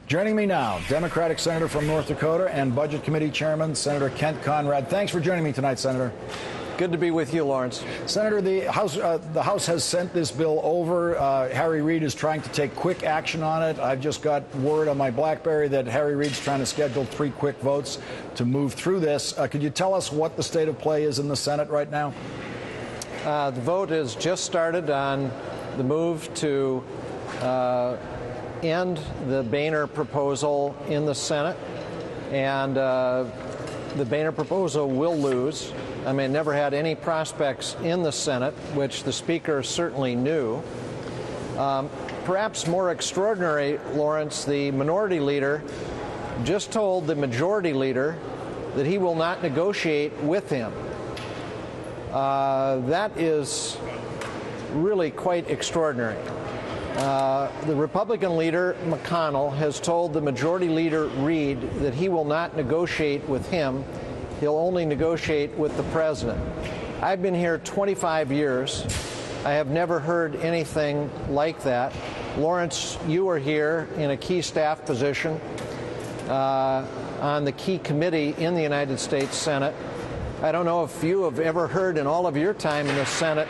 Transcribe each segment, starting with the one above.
Joining me now, Democratic Senator from North Dakota and Budget Committee Chairman, Senator Kent Conrad. Thanks for joining me tonight, Senator. Good to be with you, Lawrence. Senator, the House has sent this bill over. Harry Reid is trying to take quick action on it. I've just got word on my BlackBerry that Harry Reid's trying to schedule 3 quick votes to move through this. Could you tell us what the state of play is in the Senate right now? The vote has just started on the move to end the Boehner proposal in the Senate, and the Boehner proposal will lose. I mean, it never had any prospects in the Senate, which the Speaker certainly knew. Perhaps more extraordinary, Lawrence, the Minority Leader just told the Majority Leader that he will not negotiate with him. That is really quite extraordinary. The Republican leader, McConnell, has told the Majority Leader, Reid, that he will not negotiate with him. He'll only negotiate with the president. I've been here 25 years. I have never heard anything like that. Lawrence, you were here in a key staff position on the key committee in the United States Senate. I don't know if you have ever heard in all of your time in the Senate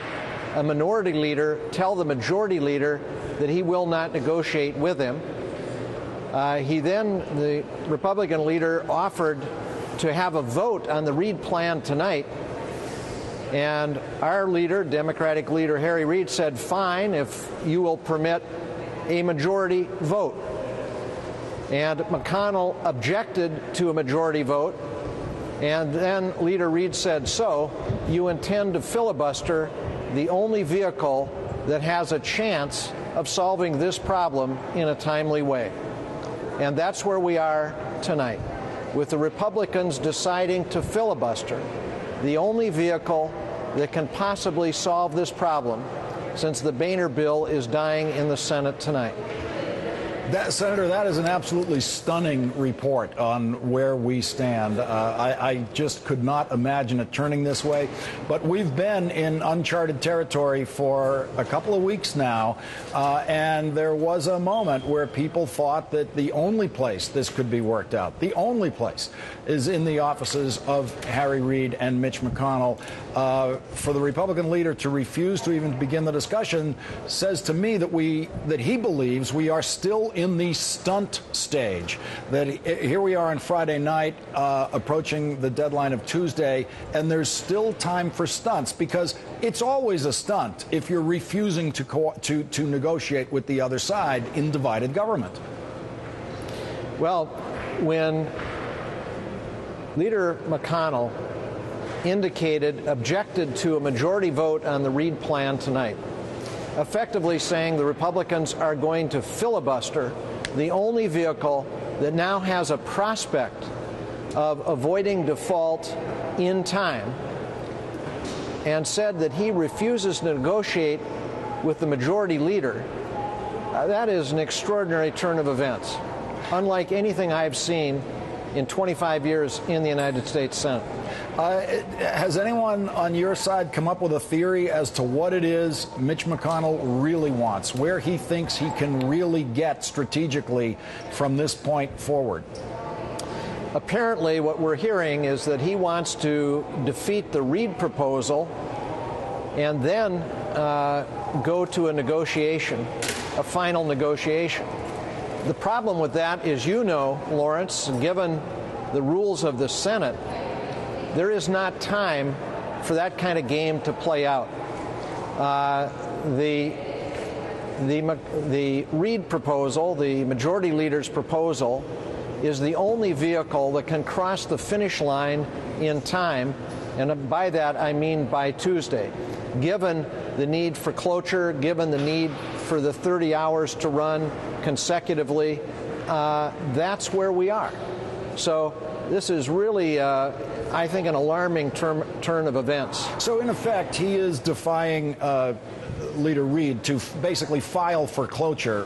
a minority leader tell the majority leader that he will not negotiate with him. The Republican leader, offered to have a vote on the Reid plan tonight, and our leader, Democratic leader Harry Reid, said, fine, if you will permit a majority vote. And McConnell objected to a majority vote, and then Leader Reid said, so you intend to filibuster the only vehicle that has a chance of solving this problem in a timely way. And that's where we are tonight, with the Republicans deciding to filibuster the only vehicle that can possibly solve this problem, since the Boehner bill is dying in the Senate tonight. Senator, that is an absolutely stunning report on where we stand. I just could not imagine it turning this way. But we've been in uncharted territory for a couple of weeks now, and there was a moment where people thought that the only place this could be worked out, the only place, is in the offices of Harry Reid and Mitch McConnell. For the Republican leader to refuse to even begin the discussion says to me that he believes we are still in the stunt stage, that here we are on Friday night, approaching the deadline of Tuesday, and there's still time for stunts, because it's always a stunt if you're refusing to negotiate with the other side in divided government. Well, when Leader McConnell objected to a majority vote on the Reid plan tonight, effectively saying the Republicans are going to filibuster the only vehicle that now has a prospect of avoiding default in time, and said that he refuses to negotiate with the majority leader. That is an extraordinary turn of events, unlike anything I've seen in 25 years in the United States Senate. Has anyone on your side come up with a theory as to what it is Mitch McConnell really wants, where he thinks he can really get strategically from this point forward? Apparently, what we're hearing is that he wants to defeat the Reid proposal and then go to a negotiation, a final negotiation. The problem with that is, you know, Lawrence, given the rules of the Senate, there is not time for that kind of game to play out. The Reid proposal, the majority leader's proposal, is the only vehicle that can cross the finish line in time, and by that I mean by Tuesday. Given the need for cloture, given the need for the 30 hours to run consecutively, that's where we are. So this is really, I think, an alarming turn of events. So in effect, he is defying Leader Reid to basically file for cloture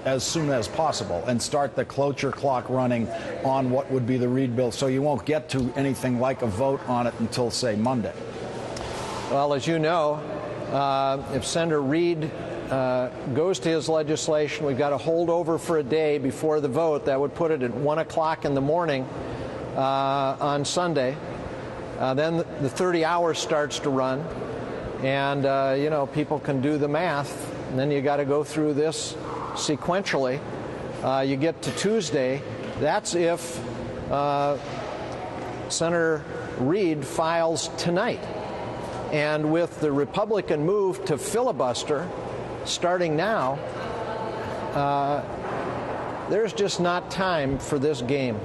as soon as possible and start the cloture clock running on what would be the Reid bill, so you won't get to anything like a vote on it until, say, Monday. Well, as you know, If Senator Reid goes to his legislation, we've got to hold over for a day before the vote. That would put it at 1 o'clock in the morning on Sunday. Then the 30 hours starts to run, and you know, people can do the math. And then you got to go through this sequentially. You get to Tuesday. That's if Senator Reid files tonight. And with the Republican move to filibuster starting now, there's just not time for this game.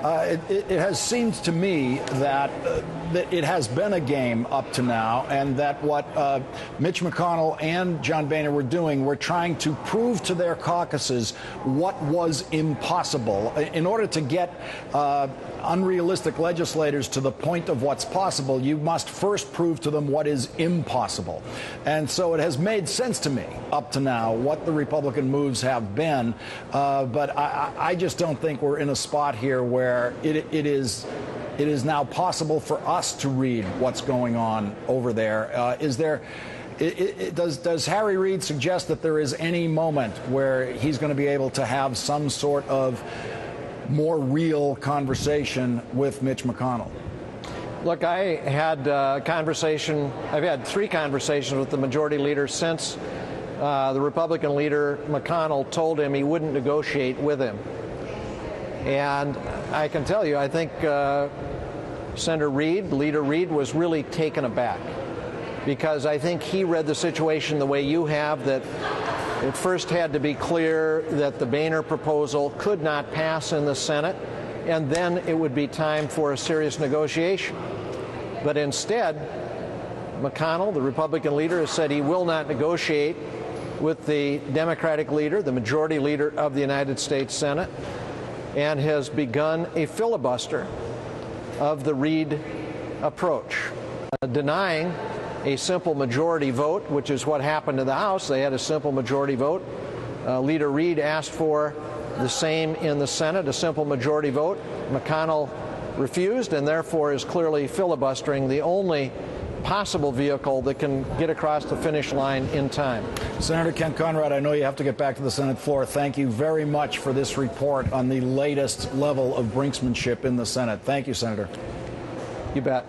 It has seemed to me that it has been a game up to now, and that what Mitch McConnell and John Boehner were doing were trying to prove to their caucuses what was impossible. In order to get unrealistic legislators to the point of what's possible, you must first prove to them what is impossible. And so it has made sense to me up to now what the Republican moves have been, but I just don't think we're in a spot here where it is now possible for us to read what's going on over there. Does Harry Reid suggest that there is any moment where he's going to be able to have some sort of more real conversation with Mitch McConnell? Look, I had I've had 3 conversations with the majority leader since the Republican leader, McConnell, told him he wouldn't negotiate with him. And I can tell you, I think Senator Reid, Leader Reid, was really taken aback, because I think he read the situation the way you have, that it first had to be clear that the Boehner proposal could not pass in the Senate, and then it would be time for a serious negotiation. But instead, McConnell, the Republican leader, has said he will not negotiate with the Democratic leader, the majority leader of the United States Senate, and has begun a filibuster of the Reid approach, denying a simple majority vote, which is what happened to the House. They had a simple majority vote. Leader Reid asked for the same in the Senate, a simple majority vote. McConnell refused, and therefore is clearly filibustering the only possible vehicle that can get across the finish line in time. Senator Ken Conrad, I know you have to get back to the Senate floor. Thank you very much for this report on the latest level of brinksmanship in the Senate. Thank you, Senator. You bet.